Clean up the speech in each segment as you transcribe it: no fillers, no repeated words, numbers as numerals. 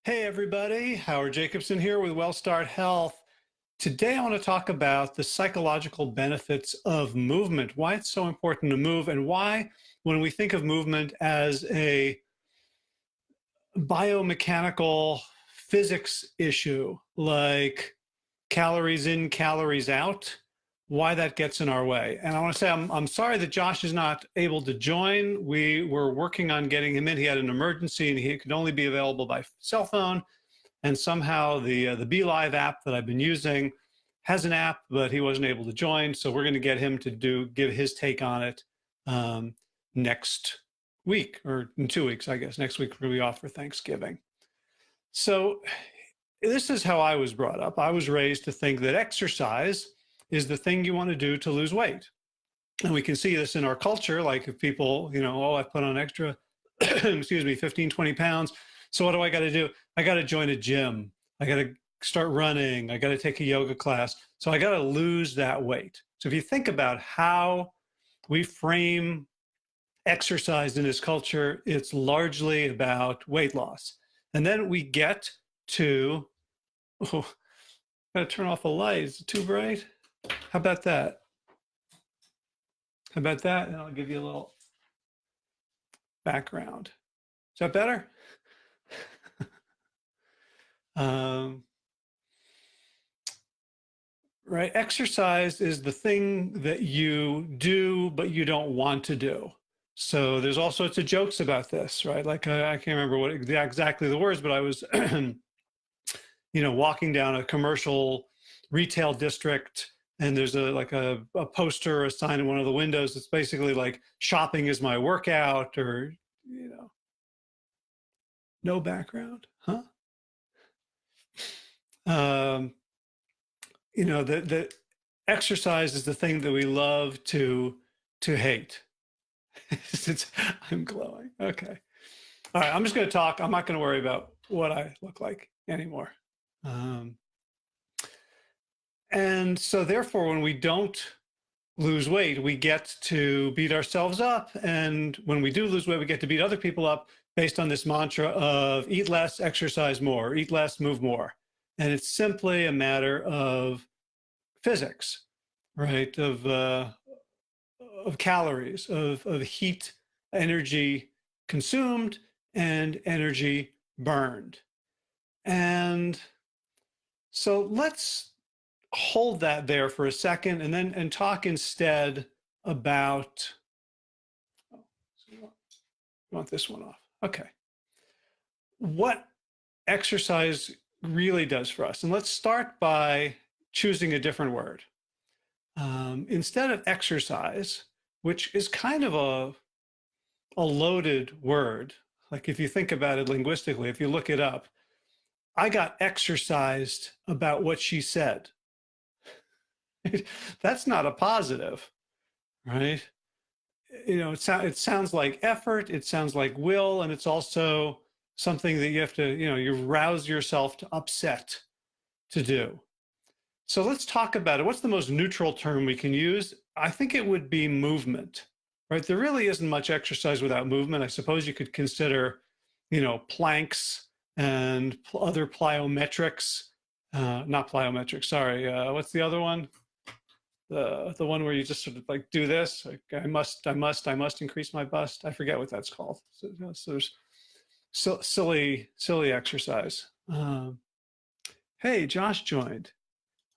Hey everybody, Howard Jacobson here with WellStart Health. Today I want to talk about the psychological benefits of movement, why it's so important to move, and why when we think of movement as a biomechanical physics issue, like calories in, calories out, why that gets in our way. And I want to say I'm sorry that Josh is not able to join. We were working on getting him in. He had an emergency and he could only be available by cell phone. And somehow the BeLive app that I've been using has an app, but he wasn't able to join. So we're going to get him to give his take on it next week, or in 2 weeks, I guess. Next week we're going to be off for Thanksgiving. So this is how I was brought up. I was raised to think that exercise is the thing you want to do to lose weight. And we can see this in our culture. Like if people, oh, I put on extra, excuse me, 15, 20 pounds. So what do I got to do? I got to join a gym. I got to start running. I got to take a yoga class. So I got to lose that weight. So if you think about how we frame exercise in this culture, it's largely about weight loss. And then we get to, oh, I got to turn off the light. Is it too bright? How about that? How about that? And I'll give you a little background. Is that better? Right. Exercise is the thing that you do, but you don't want to do. So there's all sorts of jokes about this, right? Like I can't remember what exactly the words, but I was, walking down a commercial retail district, and there's a poster or a sign in one of the windows that's basically like shopping is my workout, or no background, huh? The exercise is the thing that we love to hate. I'm glowing. Okay. All right. I'm just going to talk. I'm not going to worry about what I look like anymore. And so therefore, when we don't lose weight, we get to beat ourselves up. And when we do lose weight, we get to beat other people up based on this mantra of eat less, exercise more, eat less, move more. And it's simply a matter of physics, right? Of calories, of heat, energy consumed, and energy burned. And so let's hold that there for a second and talk instead about, oh, so you want this one off. Okay. What exercise really does for us. And let's start by choosing a different word. Instead of exercise, which is kind of a loaded word, like if you think about it linguistically, if you look it up, I got exercised about what she said. That's not a positive, right? It sounds like effort, it sounds like will, and it's also something that you have to, you rouse yourself to upset to do. So let's talk about it. What's the most neutral term we can use? I think it would be movement, right? There really isn't much exercise without movement. I suppose you could consider, planks and other plyometrics, not plyometrics, sorry. What's the other one? The one where you just sort of like do this, like I must increase my bust. I forget what that's called. So there's silly exercise. Hey, Josh joined.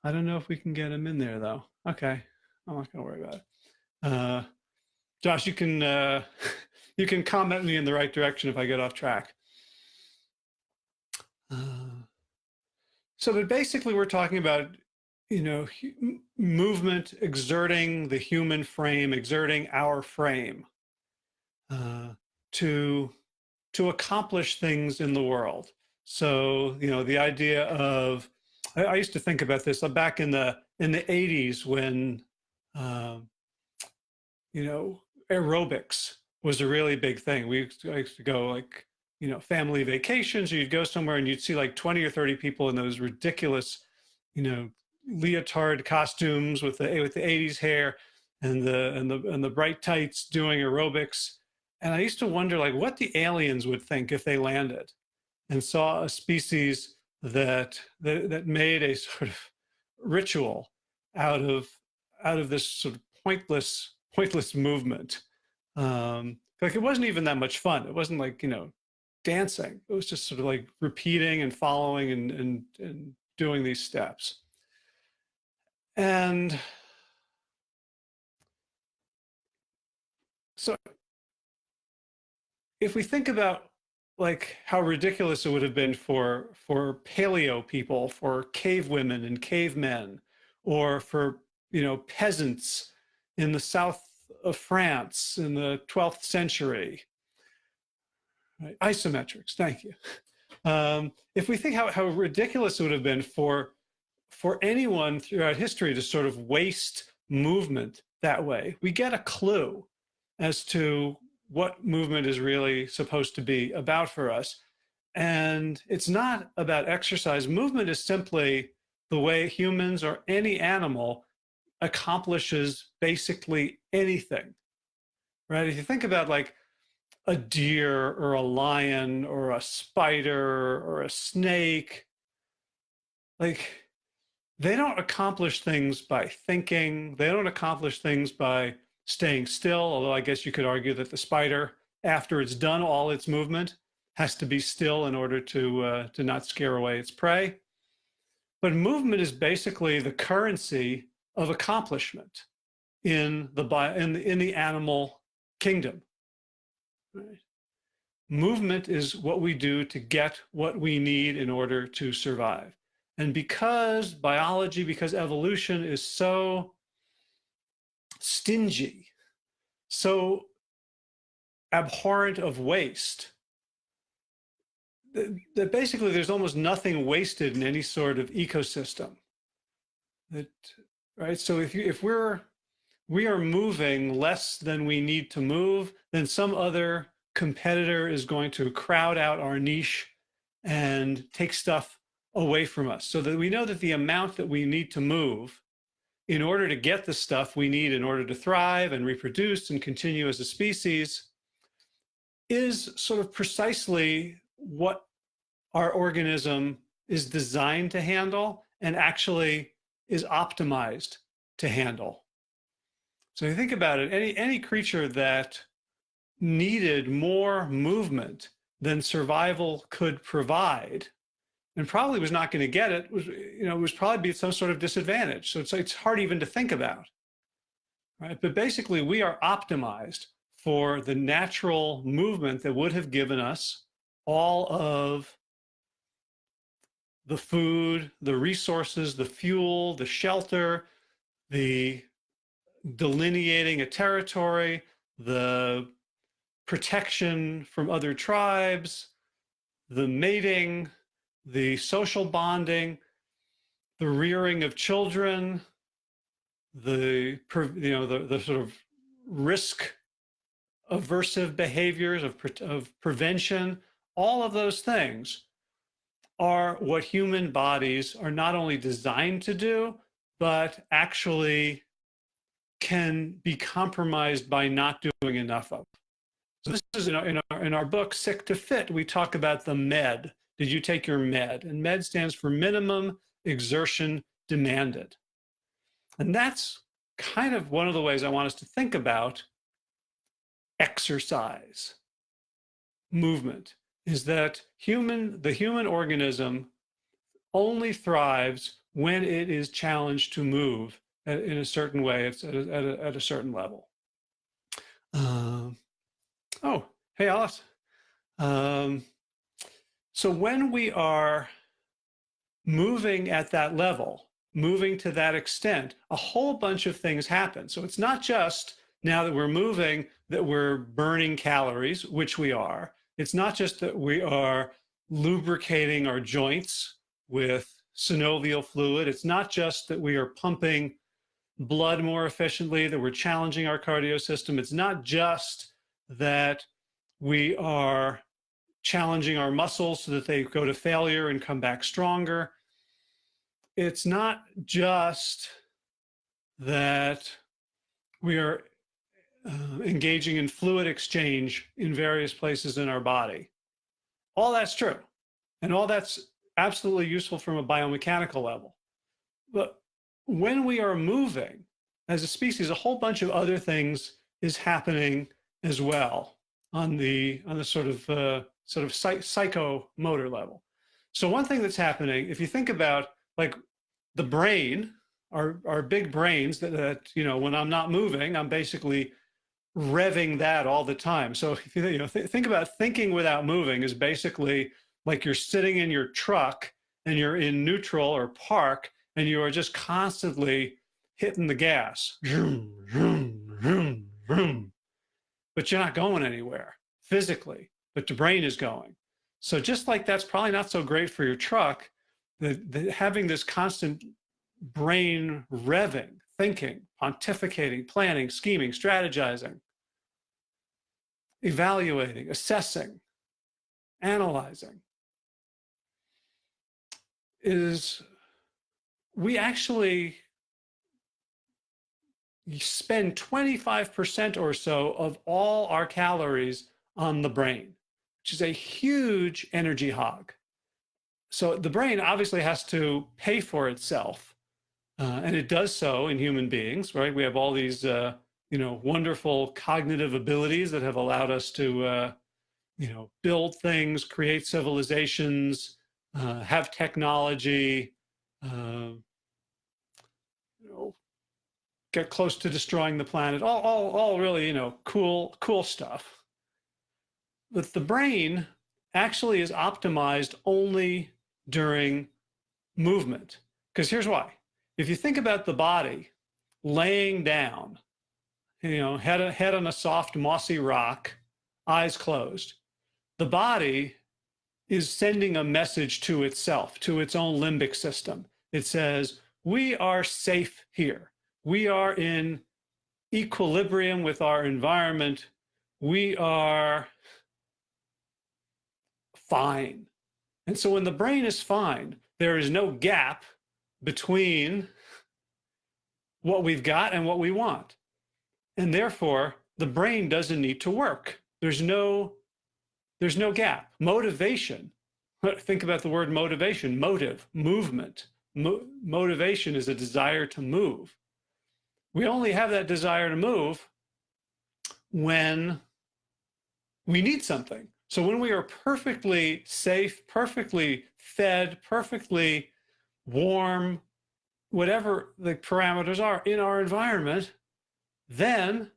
I don't know if we can get him in there though. Okay, I'm not gonna worry about it. Josh, you can you can comment me in the right direction if I get off track. But basically we're talking about, movement, exerting the human frame, exerting our frame to accomplish things in the world. So, the idea of, I used to think about this back in the 80s when, aerobics was a really big thing. I used to go like, family vacations, or you'd go somewhere and you'd see like 20 or 30 people in those ridiculous, leotard costumes with the 80s hair and the bright tights doing aerobics. And I used to wonder like what the aliens would think if they landed. and saw a species that made a sort of ritual out of this sort of pointless movement. Like it wasn't even that much fun. It wasn't like, dancing. It was just sort of like repeating and following and doing these steps. And so if we think about like how ridiculous it would have been for paleo people, for cave women and cavemen, or for peasants in the south of France in the 12th century. Right? Isometrics, thank you. If we think how ridiculous it would have been for anyone throughout history to sort of waste movement that way, we get a clue as to what movement is really supposed to be about for us. And it's not about exercise. Movement is simply the way humans or any animal accomplishes basically anything, right? If you think about like a deer or a lion or a spider or a snake, like they don't accomplish things by thinking. They don't accomplish things by staying still, although I guess you could argue that the spider, after it's done all its movement, has to be still in order to not scare away its prey. But movement is basically the currency of accomplishment in the animal kingdom. Right? Movement is what we do to get what we need in order to survive. And because biology, because evolution is so stingy, so abhorrent of waste, that basically there's almost nothing wasted in any sort of ecosystem. Right? So if we are moving less than we need to move, then some other competitor is going to crowd out our niche and take stuff away from us, so that we know that the amount that we need to move in order to get the stuff we need in order to thrive and reproduce and continue as a species is sort of precisely what our organism is designed to handle and actually is optimized to handle. So you think about it, any creature that needed more movement than survival could provide, and probably was not going to get it, was probably be at some sort of disadvantage. So it's hard even to think about, right? But basically, we are optimized for the natural movement that would have given us all of the food, the resources, the fuel, the shelter, the delineating a territory, the protection from other tribes, the mating, the social bonding, the rearing of children, the sort of risk aversive behaviors of prevention. All of those things are what human bodies are not only designed to do, but actually can be compromised by not doing enough of. So this is in our book, Sick to Fit, we talk about the MED. Did you take your MED? And MED stands for minimum exertion demanded. And that's kind of one of the ways I want us to think about exercise, movement, is that the human organism only thrives when it is challenged to move in a certain way, it's at a certain level. Oh, hey, Alice. So when we are moving at that level, moving to that extent, a whole bunch of things happen. So it's not just now that we're moving that we're burning calories, which we are. It's not just that we are lubricating our joints with synovial fluid. It's not just that we are pumping blood more efficiently, that we're challenging our cardio system. It's not just that we are challenging our muscles so that they go to failure and come back stronger. It's not just that we are engaging in fluid exchange in various places in our body. All that's true. And all that's absolutely useful from a biomechanical level. But when we are moving as a species, a whole bunch of other things is happening as well on the sort of psychomotor level. So one thing that's happening, if you think about like the brain, our big brains that when I'm not moving, I'm basically revving that all the time. So if you think about thinking without moving is basically like you're sitting in your truck and you're in neutral or park and you are just constantly hitting the gas, vroom, vroom, vroom, vroom, but you're not going anywhere physically, but the brain is going. So just like that's probably not so great for your truck, having this constant brain revving, thinking, pontificating, planning, scheming, strategizing, evaluating, assessing, analyzing, is we actually spend 25% or so of all our calories on the brain, which is a huge energy hog. So the brain obviously has to pay for itself, and it does so in human beings, right? We have all these, wonderful cognitive abilities that have allowed us to, build things, create civilizations, have technology, get close to destroying the planet, all really, cool stuff. But the brain actually is optimized only during movement. Because here's why. If you think about the body laying down, head on a soft, mossy rock, eyes closed, the body is sending a message to itself, to its own limbic system. It says, we are safe here. We are in equilibrium with our environment. We are fine. And so when the brain is fine, there is no gap between what we've got and what we want. And therefore, the brain doesn't need to work. There's no gap. Motivation. Think about the word motivation. Motive, movement. Motivation is a desire to move. We only have that desire to move when we need something. So when we are perfectly safe, perfectly fed, perfectly warm, whatever the parameters are in our environment, then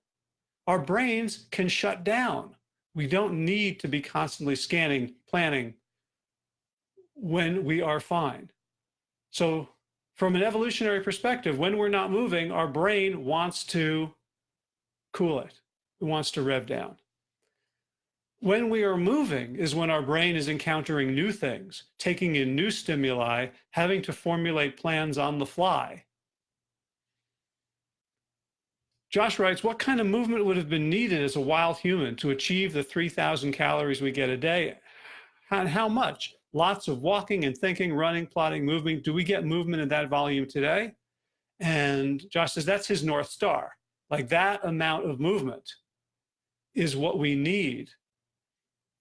our brains can shut down. We don't need to be constantly scanning, planning when we are fine. So from an evolutionary perspective, when we're not moving, our brain wants to cool it. It wants to rev down. When we are moving is when our brain is encountering new things, taking in new stimuli, having to formulate plans on the fly. Josh writes, what kind of movement would have been needed as a wild human to achieve the 3,000 calories we get a day? And how much? Lots of walking and thinking, running, plotting, moving. Do we get movement in that volume today? And Josh says that's his North Star. Like that amount of movement is what we need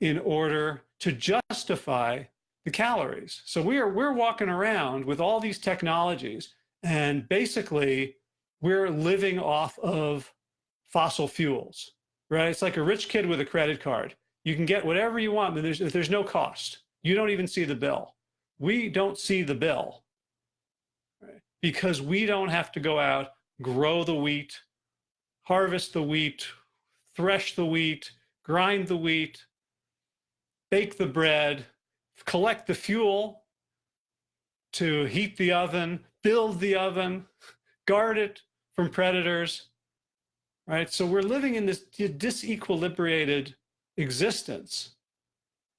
in order to justify the calories. So we're walking around with all these technologies, and basically we're living off of fossil fuels, right? It's like a rich kid with a credit card. You can get whatever you want, but there's no cost. You don't even see the bill. We don't see the bill, right? Because we don't have to go out, grow the wheat, harvest the wheat, thresh the wheat, grind the wheat, bake the bread, collect the fuel to heat the oven, build the oven, guard it from predators, right? So we're living in this disequilibrated existence.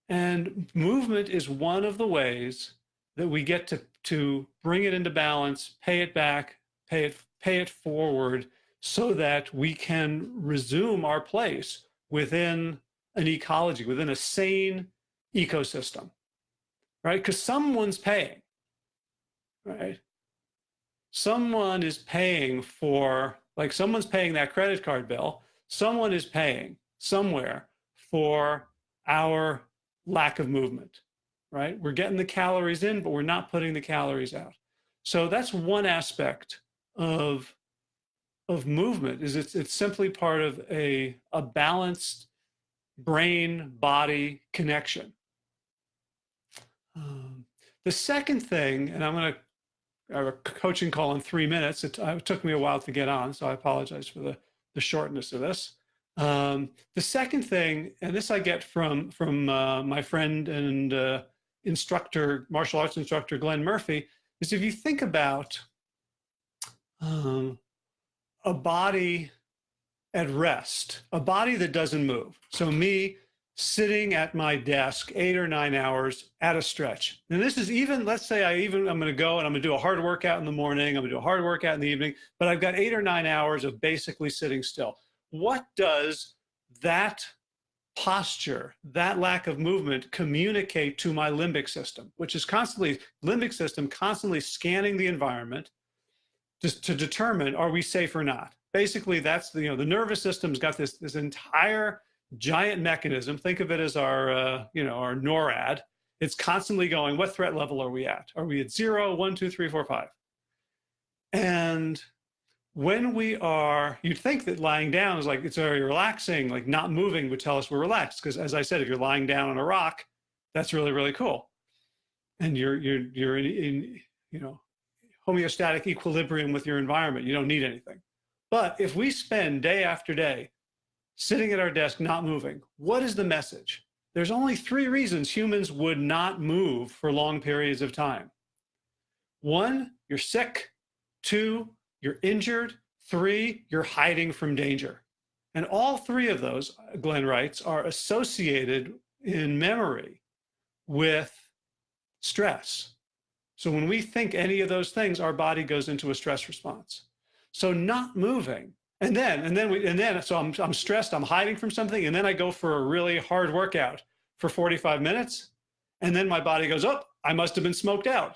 And movement is one of the ways that we get to bring it into balance, pay it back, pay it forward, so that we can resume our place within an ecology, within a sane ecosystem, right? Because someone's paying, right? Someone is paying for, like someone's paying that credit card bill. Someone is paying somewhere for our lack of movement, right? We're getting the calories in, but we're not putting the calories out. So that's one aspect of movement, is it's simply part of a balanced brain body connection. The second thing, and I'm going to have a coaching call in 3 minutes. It took me a while to get on, so I apologize for the shortness of this. The second thing, and this I get from my friend and instructor, martial arts instructor, Glenn Murphy, is if you think about a body at rest, a body that doesn't move. So me sitting at my desk 8 or 9 hours at a stretch. And this is even, let's say I'm going to go and I'm going to do a hard workout in the morning, I'm going to do a hard workout in the evening, but I've got 8 or 9 hours of basically sitting still. What does that posture, that lack of movement, communicate to my limbic system, which is limbic system constantly scanning the environment just to determine, are we safe or not? Basically, that's the nervous system's got this entire giant mechanism. Think of it as our our NORAD. It's constantly going, what threat level are we at? Are we at 0, 1, 2, 3, 4, 5? And when we are, you'd think that lying down is like, it's very relaxing, like not moving would tell us we're relaxed. Because as I said, if you're lying down on a rock, that's really, really cool. And you're in homeostatic equilibrium with your environment. You don't need anything. But if we spend day after day sitting at our desk, not moving, what is the message? There's only 3 reasons humans would not move for long periods of time. 1, you're sick. 2, you're injured. 3, you're hiding from danger. And all 3 of those, Glenn writes, are associated in memory with stress. So when we think any of those things, our body goes into a stress response. So not moving, so I'm stressed, I'm hiding from something, and then I go for a really hard workout for 45 minutes, and then my body goes, oh, I must have been smoked out.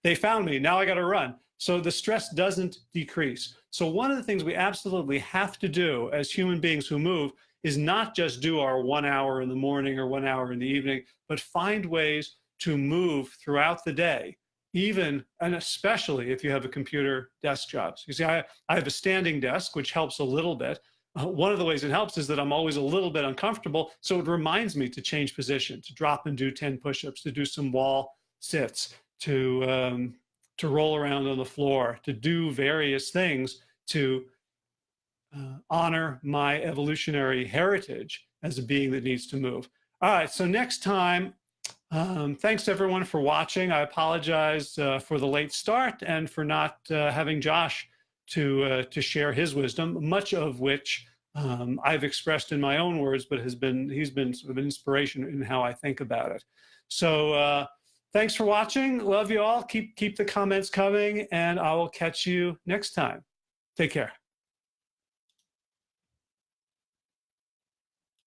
They found me, now I got to run. So the stress doesn't decrease. So one of the things we absolutely have to do as human beings who move is not just do our 1 hour in the morning or 1 hour in the evening, but find ways to move throughout the day, even and especially if you have a computer desk job. So you see, I have a standing desk, which helps a little bit. One of the ways it helps is that I'm always a little bit uncomfortable. So it reminds me to change position, to drop and do 10 push-ups, to do some wall sits, to roll around on the floor, to do various things to honor my evolutionary heritage as a being that needs to move. All right, so next time, thanks everyone for watching. I apologize for the late start and for not having Josh to share his wisdom, much of which I've expressed in my own words, but he's been sort of an inspiration in how I think about it. So thanks for watching. Love you all. Keep the comments coming, and I will catch you next time. Take care.